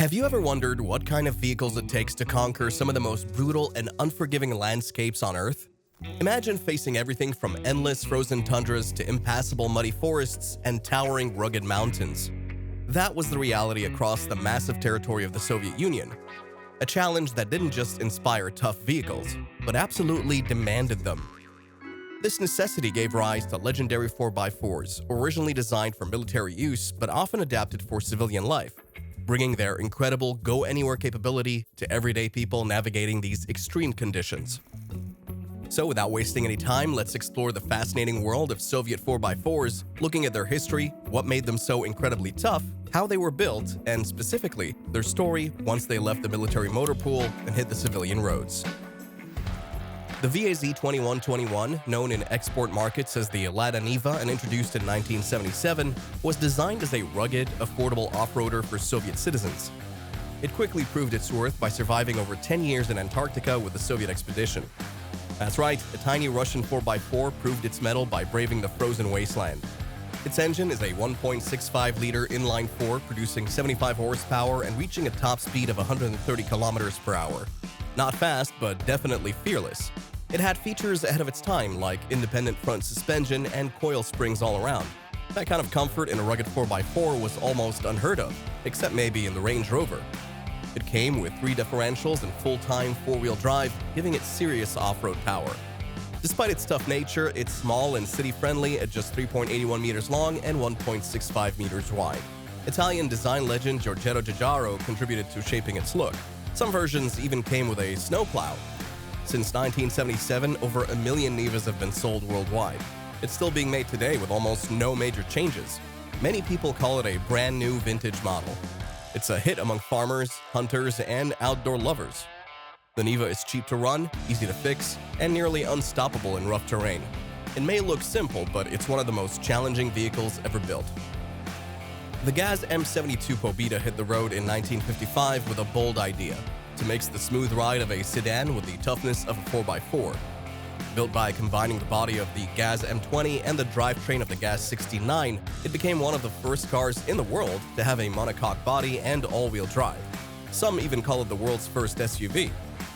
Have you ever wondered what kind of vehicles it takes to conquer some of the most brutal and unforgiving landscapes on Earth? Imagine facing everything from endless frozen tundras to impassable muddy forests and towering rugged mountains. That was the reality across the massive territory of the Soviet Union. A challenge that didn't just inspire tough vehicles, but absolutely demanded them. This necessity gave rise to legendary 4x4s, originally designed for military use but often adapted for civilian life, bringing their incredible go-anywhere capability to everyday people navigating these extreme conditions. So without wasting any time, let's explore the fascinating world of Soviet 4x4s, looking at their history, what made them so incredibly tough, how they were built, and specifically, their story once they left the military motor pool and hit the civilian roads. The VAZ-2121, known in export markets as the Lada NEVA and introduced in 1977, was designed as a rugged, affordable off-roader for Soviet citizens. It quickly proved its worth by surviving over 10 years in Antarctica with the Soviet expedition. That's right, a tiny Russian 4x4 proved its mettle by braving the frozen wasteland. Its engine is a 1.65-liter inline-4 producing 75 horsepower and reaching a top speed of 130 kilometers per hour. Not fast, but definitely fearless. It had features ahead of its time, like independent front suspension and coil springs all around. That kind of comfort in a rugged 4x4 was almost unheard of, except maybe in the Range Rover. It came with 3 differentials and full-time 4-wheel drive, giving it serious off-road power. Despite its tough nature, it's small and city-friendly at just 3.81 meters long and 1.65 meters wide. Italian design legend Giorgetto Giugiaro contributed to shaping its look. Some versions even came with a snowplow. Since 1977, over 1 million NEVAs have been sold worldwide. It's still being made today with almost no major changes. Many people call it a brand new vintage model. It's a hit among farmers, hunters, and outdoor lovers. The NEVA is cheap to run, easy to fix, and nearly unstoppable in rough terrain. It may look simple, but it's one of the most challenging vehicles ever built. The Gaz M72 Pobeda hit the road in 1955 with a bold idea: to mix the smooth ride of a sedan with the toughness of a 4x4. Built by combining the body of the Gaz M20 and the drivetrain of the Gaz 69, it became one of the first cars in the world to have a monocoque body and all-wheel drive. Some even call it the world's first SUV.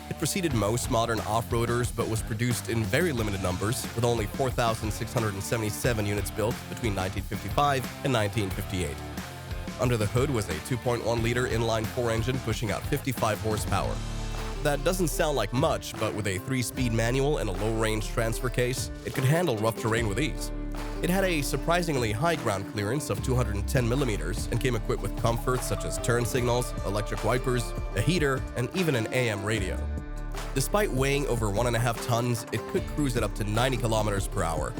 It preceded most modern off-roaders but was produced in very limited numbers, with only 4,677 units built between 1955 and 1958. Under the hood was a 2.1-liter inline-4 engine pushing out 55 horsepower. That doesn't sound like much, but with a 3-speed manual and a low-range transfer case, it could handle rough terrain with ease. It had a surprisingly high ground clearance of 210 millimeters and came equipped with comforts such as turn signals, electric wipers, a heater, and even an AM radio. Despite weighing over 1.5 tons, it could cruise at up to 90 kilometers per hour.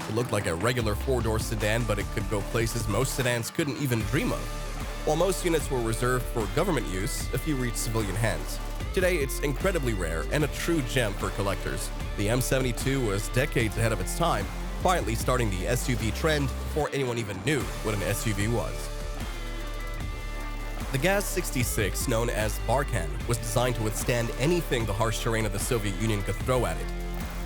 It looked like a regular 4-door sedan, but it could go places most sedans couldn't even dream of. While most units were reserved for government use, a few reached civilian hands. Today, it's incredibly rare and a true gem for collectors. The M72 was decades ahead of its time, quietly starting the SUV trend before anyone even knew what an SUV was. The Gaz 66, known as Barkhan, was designed to withstand anything the harsh terrain of the Soviet Union could throw at it.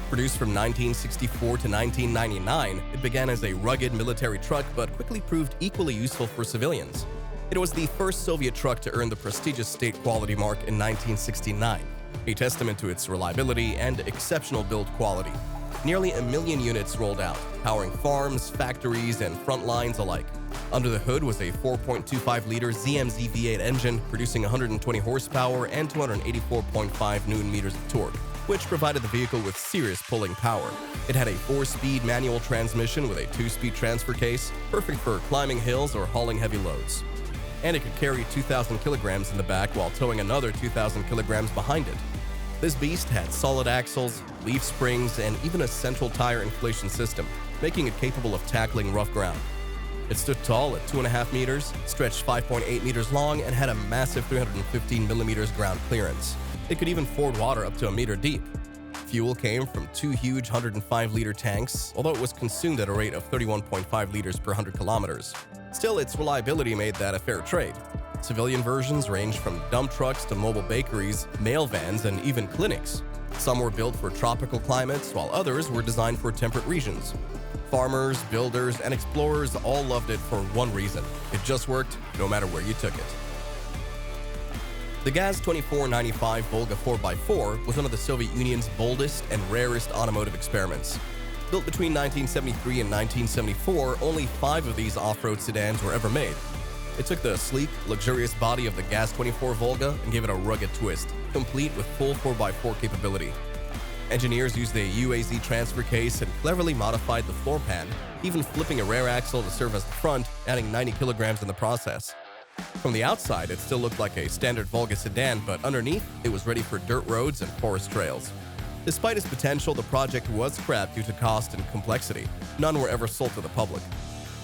Produced from 1964 to 1999, it began as a rugged military truck but quickly proved equally useful for civilians. It was the first Soviet truck to earn the prestigious state quality mark in 1969, a testament to its reliability and exceptional build quality. Nearly 1 million units rolled out, powering farms, factories, and front lines alike. Under the hood was a 4.25-liter ZMZ V8 engine producing 120 horsepower and 284.5 newton-meters of torque, which provided the vehicle with serious pulling power. It had a 4-speed manual transmission with a 2-speed transfer case, perfect for climbing hills or hauling heavy loads. And it could carry 2,000 kilograms in the back while towing another 2,000 kilograms behind it. This beast had solid axles, leaf springs, and even a central tire inflation system, making it capable of tackling rough ground. It stood tall at 2.5 meters, stretched 5.8 meters long, and had a massive 315 millimeters ground clearance. It could even ford water up to 1 meter deep. Fuel came from 2 huge 105-liter tanks, although it was consumed at a rate of 31.5 liters per 100 kilometers. Still, its reliability made that a fair trade. Civilian versions ranged from dump trucks to mobile bakeries, mail vans, and even clinics. Some were built for tropical climates, while others were designed for temperate regions. Farmers, builders, and explorers all loved it for one reason: it just worked no matter where you took it. The Gaz 2495 Volga 4x4 was one of the Soviet Union's boldest and rarest automotive experiments. Built between 1973 and 1974, only 5 of these off-road sedans were ever made. It took the sleek, luxurious body of the Gaz 24 Volga and gave it a rugged twist, complete with full 4x4 capability. Engineers used a UAZ transfer case and cleverly modified the floor pan, even flipping a rear axle to serve as the front, adding 90 kilograms in the process. From the outside, it still looked like a standard Volga sedan, but underneath, it was ready for dirt roads and forest trails. Despite its potential, the project was scrapped due to cost and complexity. None were ever sold to the public.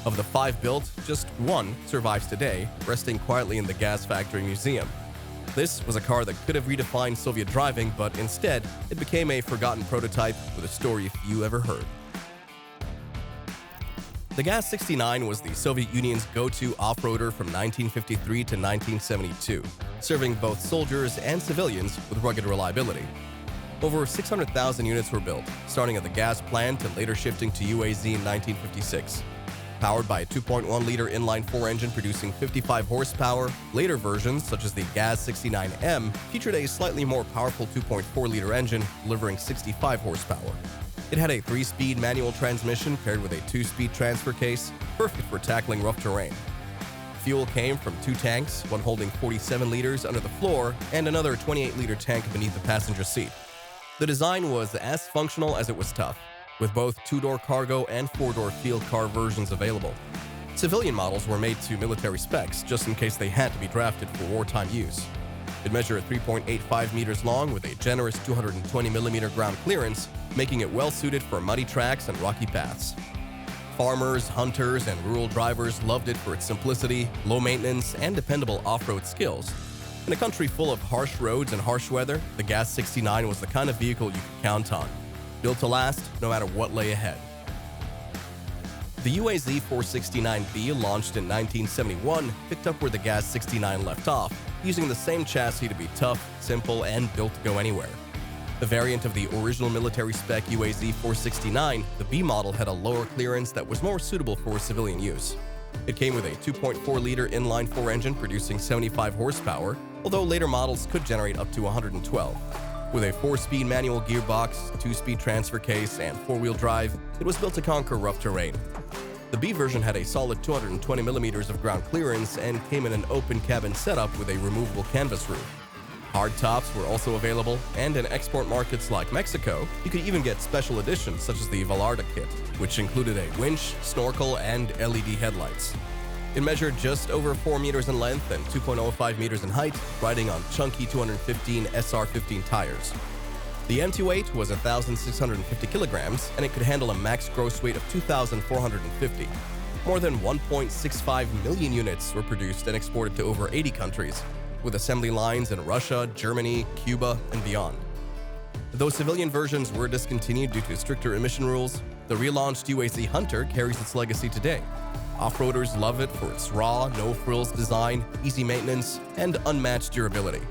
Of the 5 built, just 1 survives today, resting quietly in the Gaz Factory Museum. This was a car that could have redefined Soviet driving, but instead, it became a forgotten prototype with a story few ever heard. The Gaz 69 was the Soviet Union's go-to off-roader from 1953 to 1972, serving both soldiers and civilians with rugged reliability. Over 600,000 units were built, starting at the Gaz plant and later shifting to UAZ in 1956. Powered by a 2.1-liter inline-4 engine producing 55 horsepower, later versions, such as the Gaz 69M, featured a slightly more powerful 2.4-liter engine delivering 65 horsepower. It had a 3-speed manual transmission paired with a 2-speed transfer case, perfect for tackling rough terrain. Fuel came from 2 tanks, one holding 47 liters under the floor and another 28-liter tank beneath the passenger seat. The design was as functional as it was tough, with both 2-door cargo and 4-door field car versions available. Civilian models were made to military specs just in case they had to be drafted for wartime use. It measured 3.85 meters long with a generous 220mm ground clearance, making it well-suited for muddy tracks and rocky paths. Farmers, hunters, and rural drivers loved it for its simplicity, low maintenance, and dependable off-road skills. In a country full of harsh roads and harsh weather, the Gaz 69 was the kind of vehicle you could count on. Built to last, no matter what lay ahead. The UAZ 469B, launched in 1971, picked up where the Gaz 69 left off, using the same chassis to be tough, simple, and built to go anywhere. The variant of the original military-spec UAZ 469, the B model had a lower clearance that was more suitable for civilian use. It came with a 2.4-liter inline-4 engine producing 75 horsepower, although later models could generate up to 112. With a 4-speed manual gearbox, 2-speed transfer case, and 4-wheel drive, it was built to conquer rough terrain. The B version had a solid 220mm of ground clearance and came in an open cabin setup with a removable canvas roof. Hard tops were also available, and in export markets like Mexico, you could even get special editions such as the Vallarta kit, which included a winch, snorkel, and LED headlights. It measured just over 4 meters in length and 2.05 meters in height, riding on chunky 215 SR15 tires. The empty weight was 1,650 kilograms, and it could handle a max gross weight of 2,450. More than 1.65 million units were produced and exported to over 80 countries, with assembly lines in Russia, Germany, Cuba, and beyond. Though civilian versions were discontinued due to stricter emission rules, the relaunched UAZ Hunter carries its legacy today. Off-roaders love it for its raw, no-frills design, easy maintenance, and unmatched durability.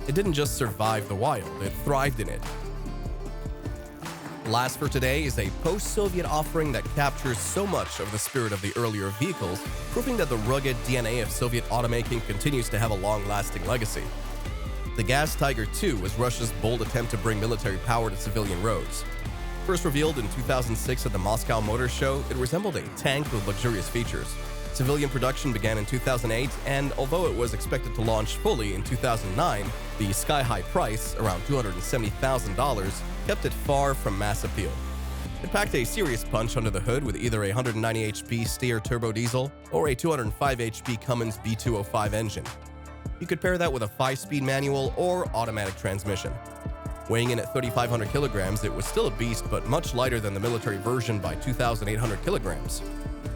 It didn't just survive the wild, it thrived in it. Last for today is a post-Soviet offering that captures so much of the spirit of the earlier vehicles, proving that the rugged DNA of Soviet automaking continues to have a long-lasting legacy. The Gaz Tiger II was Russia's bold attempt to bring military power to civilian roads. First revealed in 2006 at the Moscow Motor Show, it resembled a tank with luxurious features. Civilian production began in 2008, and although it was expected to launch fully in 2009, the sky-high price, around $270,000, kept it far from mass appeal. It packed a serious punch under the hood with either a 190 HP Steyr turbo diesel or a 205 HP Cummins B205 engine. You could pair that with a 5-speed manual or automatic transmission. Weighing in at 3,500 kilograms, it was still a beast, but much lighter than the military version by 2,800 kilograms.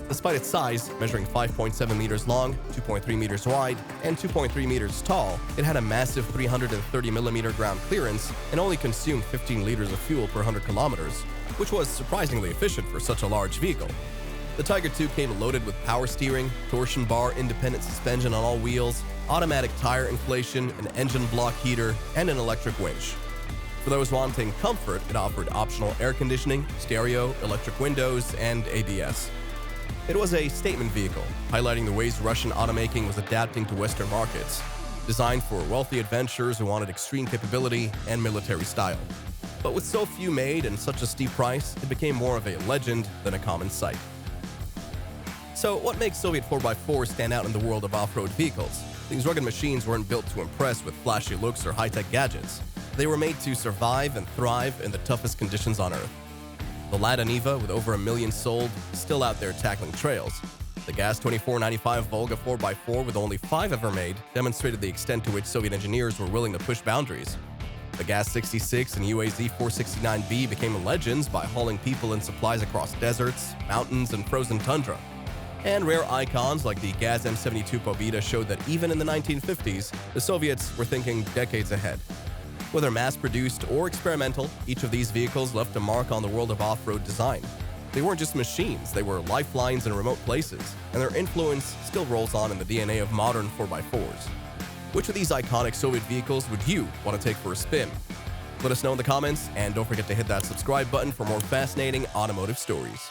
Despite its size, measuring 5.7 meters long, 2.3 meters wide, and 2.3 meters tall, it had a massive 330mm ground clearance and only consumed 15 liters of fuel per 100 kilometers, which was surprisingly efficient for such a large vehicle. The Tiger II came loaded with power steering, torsion bar independent suspension on all wheels, automatic tire inflation, an engine block heater, and an electric winch. For those wanting comfort, it offered optional air conditioning, stereo, electric windows, and ABS. It was a statement vehicle, highlighting the ways Russian automaking was adapting to Western markets. designed for wealthy adventurers who wanted extreme capability and military style. But with so few made and such a steep price, it became more of a legend than a common sight. So what makes Soviet 4x4s stand out in the world of off-road vehicles? These rugged machines weren't built to impress with flashy looks or high-tech gadgets. They were made to survive and thrive in the toughest conditions on Earth. The Lada NEVA, with over 1 million sold, is still out there tackling trails. The Gaz 2495 Volga 4x4, with only 5 ever made, demonstrated the extent to which Soviet engineers were willing to push boundaries. The Gaz 66 and UAZ 469B became legends by hauling people and supplies across deserts, mountains, and frozen tundra. And rare icons like the Gaz M72 Pobeda showed that even in the 1950s, the Soviets were thinking decades ahead. Whether mass-produced or experimental, each of these vehicles left a mark on the world of off-road design. They weren't just machines, they were lifelines in remote places, and their influence still rolls on in the DNA of modern 4x4s. Which of these iconic Soviet vehicles would you want to take for a spin? Let us know in the comments, and don't forget to hit that subscribe button for more fascinating automotive stories.